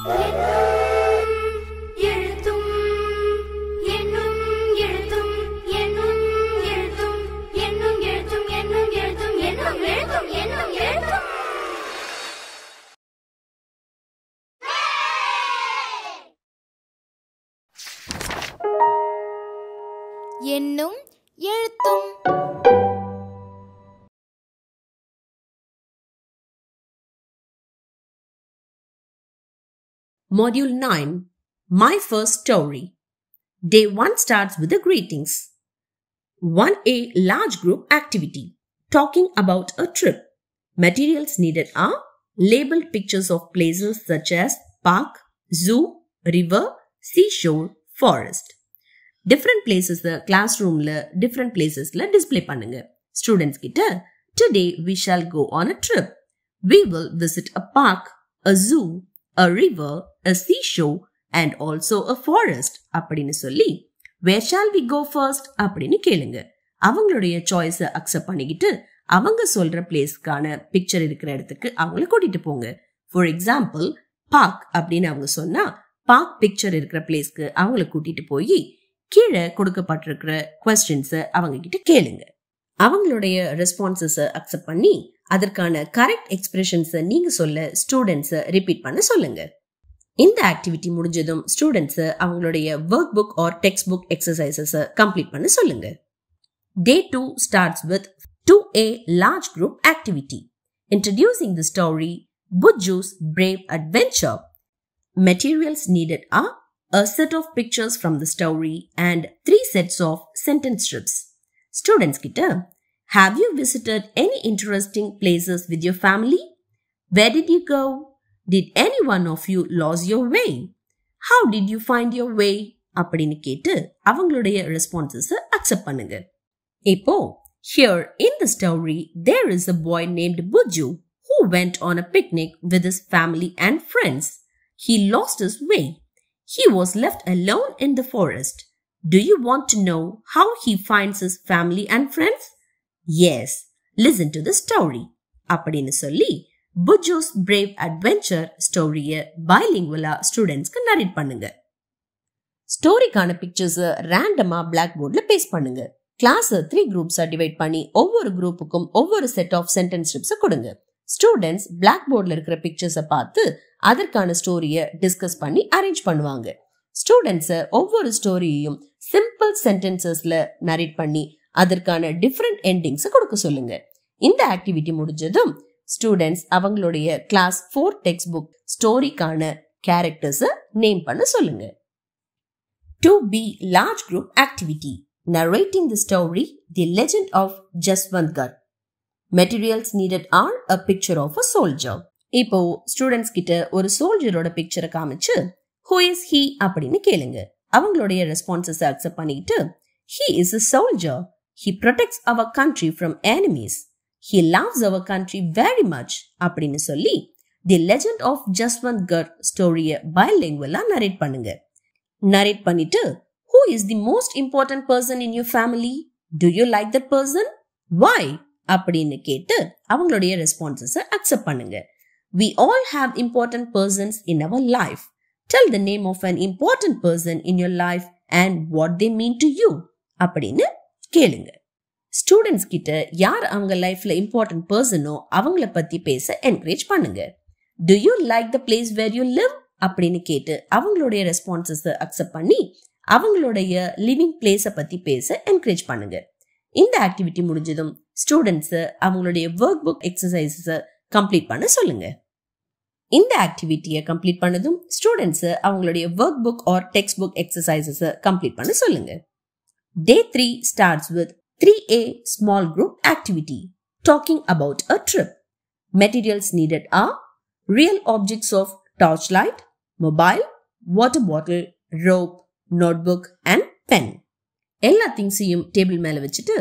என்னும் எழுத்தும். Module 9, My First Story. Day 1 starts with the greetings. 1A, large group activity. Talking about a trip. Materials needed are labeled pictures of places such as park, zoo, river, seashore, forest. Different places classroom la different places la display பண்ணுங்க. Students கிட்ட today we shall go on a trip. We will visit a park, a zoo, a river, a seashore and also a forest அப்படின்னு சொல்லி where shall we go first அப்படின்னு கேளுங்க. அவங்களுடைய சாய்ஸை accept பண்ணிக்கிட்டு அவங்க சொல்ற பிளேஸ்க்கான பிக்சர் இருக்கிற இடத்துக்கு அவங்கள கூட்டிட்டு போங்க. ஃபார் எக்ஸாம்பிள் பார்க் அப்படின்னு அவங்க சொன்னா பார்க் பிக்சர் இருக்கிற பிளேஸ்க்கு அவங்கள கூட்டிட்டு போய் கீழே கொடுக்கப்பட்டிருக்கிற கொஸ்டின்ஸை அவங்க கிட்ட கேளுங்க. அவங்களுடைய ரெஸ்பான்சஸை அக்செப்ட் பண்ணி அதற்கான கரெக்ட் எக்ஸ்பிரஷன்ஸை நீங்க சொல்ல ஸ்டூடெண்ட்ஸை ரிப்பீட் பண்ண சொல்லுங்க. இந்த ஆக்டிவிட்டி முடிஞ்சதும் ஸ்டூடெண்ட்ஸை அவங்களுடைய work book or text book எக்ஸசைசஸை கம்ப்ளீட் பண்ண சொல்லுங்க. Day 2 starts with 2A, large group activity. Introducing the story Buju's Brave Adventure. Materials needed are a set of pictures from the story and 3 sets of sentence strips. Students கிட்ட, have you visited any interesting places with your family? Where did you go? Did any one of you lose your way? How did you find your way? அப்படின்னு கேட்டு அவங்களுடைய ரெஸ்பான்சஸை accept பண்ணுங்க. இப்போ here in the story there is a boy named Buju who went on a picnic with his family and friends. He lost his way. He was left alone in the forest. Do you want to know how he finds his family and friends? Yes, listen to the story. அப்படின்னு சொல்லி Buju's Brave Adventure ஸ்டோரிய bilingual ஸ்டூடெண்ட்ஸ்க்கு narrate பண்ணுங்க. ஸ்டோரிக்கான பிக்சர்ஸை ரேண்டமா black போர்ட்ல paste பண்ணுங்க. கிளாஸை 3 குரூப்ஸா divide பண்ணி ஒவ்வொரு குரூப்புக்கும் ஒவ்வொரு செட் ஆஃப் சென்டென்ஸ் ஸ்ட்ரிப்ஸை கொடுங்க. ஸ்டூடெண்ட்ஸ் பிளாக் போர்ட்ல இருக்கிற பிக்சர்ஸை பார்த்து அதற்கான ஸ்டோரியை டிஸ்கஸ் பண்ணி அரேஞ்ச் பண்ணுவாங்க. ஸ்டூடெண்ட்ஸை ஒவ்வொரு ஸ்டோரியையும் சிம்பிள் சென்டென்சஸ்ல நரேட் பண்ணி அதற்கான டிஃப்ரெண்ட் எண்டிங்ஸை கொடுக்க சொல்லுங்க. இந்த ஆக்டிவிட்டி முடிஞ்சதும் ஸ்டூடெண்ட்ஸ் அவங்களுடைய கிளாஸ் 4 டெக்ஸ்ட் புக் ஸ்டோரிக்கான கேரக்டர்ஸை நேம் பண்ண சொல்லுங்க. 2B, large group activity. Narrating the story The Legend of Jaswantgarh. Materials needed are a picture of a soldier. இப்போ ஸ்டூடெண்ட்ஸ் கிட்ட ஒரு சோல்ஜரோட பிக்சரை காமிச்சு who is he அப்படின்னு கேளுங்க. அவங்களுடைய ரெஸ்பான்சஸை அக்செப்ட் பண்ணிட்டு he is a soldier. He protects our country from enemies. He loves our country very much அப்படின்னு சொல்லி The Legend of Jaswantgarh ஸ்டோரிய bilingual narrate பண்ணுங்க. நரேட் பண்ணிட்டு who is the most important person in your family? Do you like that person? Why? அப்படின்னு கேட்டு அவங்களுடைய ரெஸ்பான்சஸை accept பண்ணுங்க. We all have important persons in our life. Tell the name of an important person in your life and what they mean to you. அப்படின்னு கேளுங்க. Students கிட்ட யார் அவங்க லைஃப்ல இம்பார்ட்டன்ட் பர்சனோ அவங்கள பத்தி பேச என்கரேஜ் பண்ணுங்க. Do you like the place where you live? அப்படின்னு கேட்டு அவங்களுடைய ரெஸ்பான்சஸை அக்செப்ட் பண்ணி அவங்களுடைய லிவிங் பிளேஸை பத்தி பேச என்கரேஜ் பண்ணுங்க. இந்த ஆக்டிவிட்டி முடிஞ்சதும் ஸ்டூடெண்ட்ஸ் அவங்களுடைய ஒர்க் புக் எக்ஸசைசஸை கம்ப்ளீட் பண்ண சொல்லுங்க. இந்த ஆக்டிவிட்டியை கம்ப்ளீட் பண்ணதும் ஸ்டூடெண்ட்ஸ் அவங்களுடைய work book or text book எக்ஸசைசஸை கம்ப்ளீட் பண்ண சொல்லுங்க. Day 3 starts with 3A, small group activity. Talking about a trip. Materials needed are real objects of torchlight, mobile, water bottle, rope, notebook and pen. எல்லா திங்ஸையும் table மேல வச்சுட்டு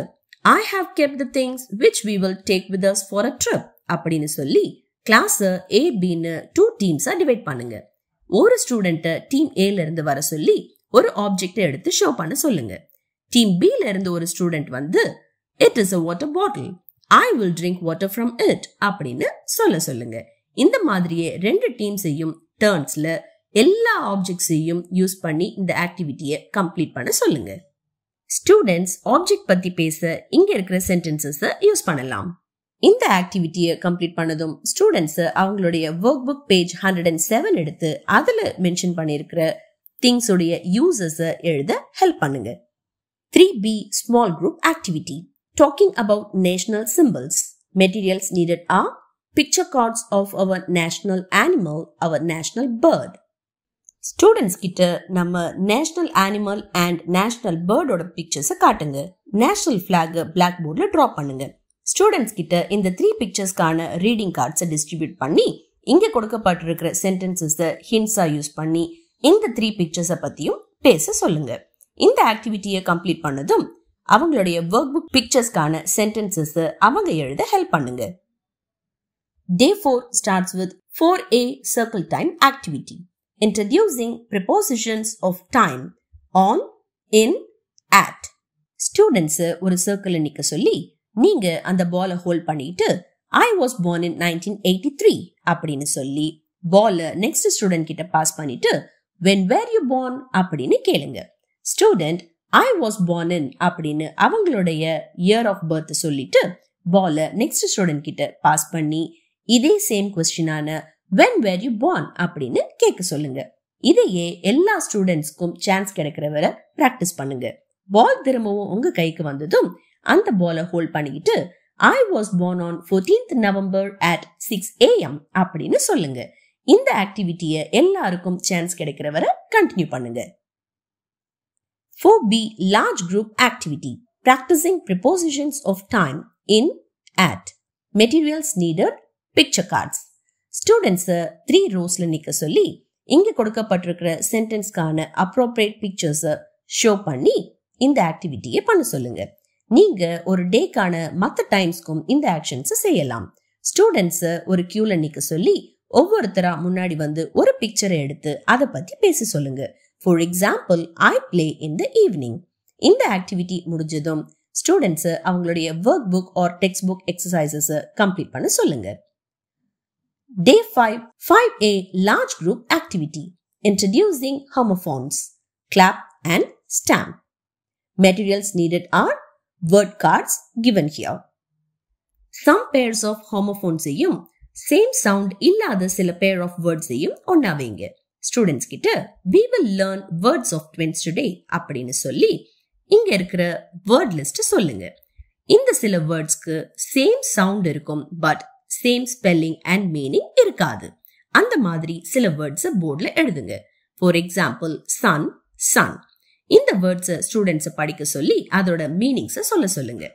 I have kept the things which we will take with us for a trip அப்படின்னு சொல்லி கிளாஸை A, Bன்னு 2 டீம்ஸா divide பண்ணுங்க. ஒரு ஸ்டூடெண்ட்டை team Aல இருந்து வர சொல்லி ஒரு ஆப்ஜெக்டை எடுத்து ஷோ பண்ண சொல்லுங்க. டீம் Bல இருந்து ஒரு ஸ்டூடெண்ட் வந்து It is a water bottle. I will drink water from it அப்படின்னு சொல்லுங்க. இந்த மாதிரியே 2 டீம்ஸையும் டர்ன்ஸ்ல எல்லா ஆப்ஜெக்ட்ஸையும் யூஸ் பண்ணி இந்த ஆக்டிவிட்டியை கம்ப்ளீட் பண்ண சொல்லுங்க. ஸ்டூடெண்ட்ஸ் ஆப்ஜெக்ட் பத்தி பேச இங்க இருக்கிற சென்டென்சஸ் யூஸ் பண்ணலாம். இந்த ஆக்டிவிட்டியை கம்ப்ளீட் பண்ணதும் ஸ்டூடெண்ட்ஸ் அவங்களுடைய ஒர்க் புக் பேஜ் 107 எடுத்து அதுல மென்ஷன் பண்ணிருக்கிற திங்ஸ் உடைய யூசஸ் எழுத ஹெல்ப் பண்ணுங்க. 3B small group activity talking about national symbols. Materials needed are picture cards of our national animal, our national bird. Students கிட்ட நம்ம national animal and national bird ஓட pictures காட்டுங்க. national flag black boardல draw பண்ணுங்க. Students கிட்ட இந்த 3 பிக்சர்ஸ்க்கான reading கார்ட்ஸை distribute பண்ணி இங்க கொடுக்கப்பட்டிருக்கிற சென்டென்சஸ் ஹிண்ட்ஸா யூஸ் பண்ணி இந்த 3 பிக்சர்ஸை பத்தியும் பேச சொல்லுங்க. இந்த ஆக்டிவிட்டியை கம்ப்ளீட் பண்ணதும் அவங்களுடைய ஒர்க் புக் பிக்சர்ஸ்க்கான சென்டென்சஸ் அவங்க எழுத ஹெல்ப் பண்ணுங்க. Day 4 starts with 4A circle time activity. Introducing prepositions of time on, in, at. Students ஒரு சர்க்கிள் நிக்க சொல்லி நீங்க அந்த பாலை ஹோல்ட் பண்ணிட்டு I was born in 1983 அப்படின்னு சொல்லி பாலை நெக்ஸ்ட் ஸ்டூடெண்ட் கிட்ட பாஸ் பண்ணிட்டு when were you born அப்படின்னு கேளுங்க. Student I was born in அப்படின்னு அவங்களுடைய இயர் ஆஃப் பர்த் சொல்லிட்டு பாலை நெக்ஸ்ட் ஸ்டூடெண்ட் கிட்ட பாஸ் பண்ணி இதே same கொஸ்டினான when were you born அப்படின்னு கேட்க சொல்லுங்க. இதையே எல்லா ஸ்டூடெண்ட்ஸ்க்கும் சான்ஸ் கிடைக்கிற வரை பிராக்டிஸ் பண்ணுங்க. பால் திரும்பவும் உங்க கைக்கு வந்ததும் அந்த பாலை ஹோல்ட் பண்ணிக்கிட்டு I was born on 14th November at 6 AM அப்படின்னு சொல்லுங்க. இந்த ஆக்டிவிட்டியை எல்லாருக்கும் சான்ஸ் கிடைக்கிற வரை கண்டினியூ பண்ணுங்க. 4B large group activity practicing prepositions of time in, at. Materials needed picture cards. Students 3 ரோஸ்ல நிக்க சொல்லி இங்க கொடுக்கப்பட்டிருக்கிற சென்டென்ஸ்க்கான அப்ரோப்ரியேட் பிக்சர்ஸ் ஷோ பண்ணி இந்த ஆக்டிவிட்டியை பண்ண சொல்லுங்க. நீங்க ஒரு டேக்கான மற்ற டைம்ஸ்க்கும் இந்த ஆக்ஷன்ஸ் செய்யலாம். ஸ்டூடெண்ட்ஸ் ஒரு கியூல நிக்க சொல்லி ஒவ்வொருத்தரா முன்னாடி வந்து ஒரு பிக்சரை எடுத்து அதை பத்தி பேச சொல்லுங்க. For example, I play in the evening. இந்த ஆக்டிவிட்டி முடிஞ்சதும் ஸ்டூடெண்ட்ஸ் அவங்களுடைய work book or text book exercises complete பண்ண சொல்லுங்க. Day 5 5A large group activity introducing homophones, clap and stamp. Materials needed are word cards given here. Some pairs of homophones ஐயும் same sound இல்லாத சில pair of words ஐயும் ஒண்ணா வைங்க. Students கிட்ட we will learn words of twins today அப்படின்னு சொல்லி இங்க இருக்கிற வேர்ட் லிஸ்ட் சொல்லுங்க. இந்த சில வேர்ட்ஸ்க்கு சேம் சவுண்ட் இருக்கும் but same spelling and meaning இருக்காது. அந்த மாதிரி சில வேர்ட்ஸ் போர்ட்ல எழுதுங்க. For example sun, son. இந்த வேர்ட்ஸ் ஸ்டூடெண்ட்ஸ் படிக்க சொல்லி அதோட மீனிங்ஸ் சொல்ல சொல்லுங்க.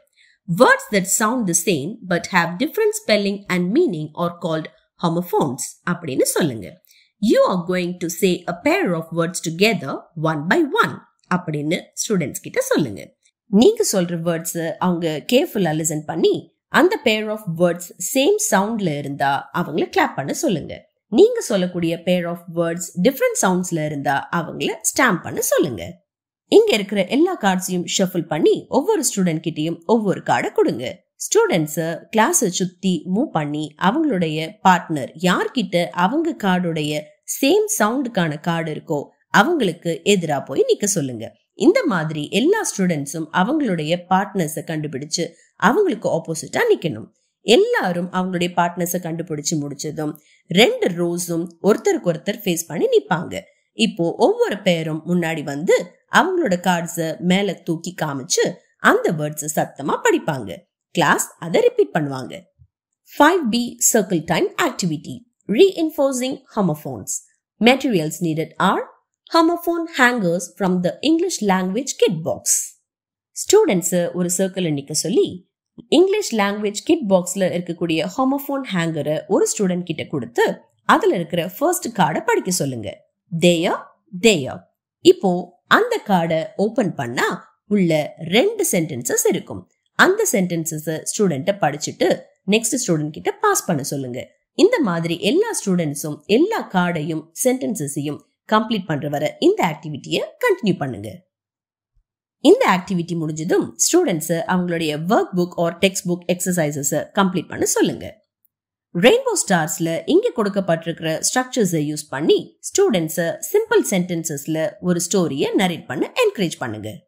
Words that sound the same but have different spelling and meaning are called homophones அப்படின்னு சொல்லுங்க. You are going to say a pair of words together one by one அப்படின்னு students கிட்ட சொல்லுங்க. நீங்க சொல்ற வேர்ட்ஸ் அவங்க கேர்ஃபுல்லா லிசன் பண்ணி அந்த pair of words சேம் சவுண்ட்ல இருந்தா அவங்கள கிளாப் பண்ண சொல்லுங்க. நீங்க சொல்லக்கூடிய pair of words டிஃபரண்ட் சவுண்ட்ஸ்ல இருந்தா அவங்கள ஸ்டாம்ப் பண்ண சொல்லுங்க. இங்க இருக்கிற எல்லா கார்ட்ஸையும் ஷஃபிள் பண்ணி ஒவ்வொரு ஸ்டூடெண்ட் கிட்டையும் ஒவ்வொரு கார்டை கொடுங்க. ஸ்டூடெண்ட்ஸ் கிளாஸ் சுத்தி மூவ் பண்ணி அவங்களுடைய பார்ட்னர் யார்கிட்ட அவங்க கார்டுடைய சேம் சவுண்டுக்கான கார்டு இருக்கோ அவங்களுக்கு எதிரா போய் நிக்க சொல்லுங்க. இந்த மாதிரி எல்லா ஸ்டூடெண்ட்ஸும் அவங்களுடைய பார்ட்னர்ஸை கண்டுபிடிச்சு அவங்களுக்கு ஆப்போசிட்டா நிக்கணும். எல்லாரும் அவங்களுடைய பார்ட்னர்ஸை கண்டுபிடிச்சு முடிச்சதும் 2 ரோஸும் ஒருத்தருக்கு ஒருத்தர் ஃபேஸ் பண்ணி நிப்பாங்க. இப்போ ஒவ்வொரு பேரும் முன்னாடி வந்து அவங்களோட கார்ட்ஸ மேல தூக்கி காமிச்சு அந்த வேர்ட்ஸ் சத்தமா படிப்பாங்க. கிளாஸ் அதை ரிப்பீட் பண்ணுவாங்க. 5B circle time activity reinforcing homophones. Materials needed are homophone hangers from the English language kit box. Students ஒரு சர்க்கிள் நிக்க சொல்லி இங்கிலீஷ் லாங்குவேஜ் கிட் பாக்ஸ்ல இருக்கக்கூடிய ஹோமோஃபோன் ஹேங்கரை ஒரு ஸ்டூடெண்ட் கிட்ட கொடுத்து அதுல இருக்கிற ஃபர்ஸ்ட் கார்டை படிக்க சொல்லுங்க. தேயா தேயா. இப்போ அந்த கார்டை ஓபன் பண்ணா உள்ள 2 சென்டென்சஸ் இருக்கும். அந்த சென்டென்சஸ் ஸ்டூடெண்ட்டை படிச்சுட்டு நெக்ஸ்ட் ஸ்டூடெண்ட் கிட்ட பாஸ் பண்ண சொல்லுங்க. இந்த மாதிரி எல்லா ஸ்டூடெண்ட்ஸும் எல்லா கார்டையும் சென்டென்சஸையும் கம்ப்ளீட் பண்ற வரை இந்த ஆக்டிவிட்டியை கண்டினியூ பண்ணுங்க. இந்த ஆக்டிவிட்டி முடிஞ்சதும் ஸ்டூடெண்ட்ஸ் அவங்களுடைய work book or text book exercises complete பண்ண சொல்லுங்க. ரெயின்போ ஸ்டார்ஸ்ல இங்க கொடுக்கப்பட்டிருக்கிற ஸ்ட்ரக்சர்ஸை யூஸ் பண்ணி ஸ்டூடெண்ட்ஸை சிம்பிள் சென்டென்சஸ்ல ஒரு ஸ்டோரியை நரேட் பண்ண என்கரேஜ் பண்ணுங்க.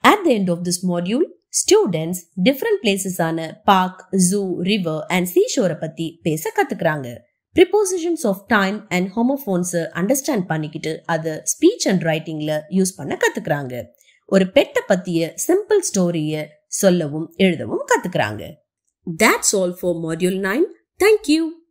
At the end of this module, students different places ஆன park, zoo, river and seashore பத்தி பேச கத்துக்கிறாங்க. Prepositions of time and homophones understand பண்ணிக்கிட்டு அதை ஸ்பீச் அண்ட் ரைட்டிங்ல யூஸ் பண்ண கத்துக்கிறாங்க. ஒரு பெட்டை பத்திய சிம்பிள் ஸ்டோரிய சொல்லவும் எழுதவும் கத்துக்கிறாங்க. That's all for module 9. Thank you.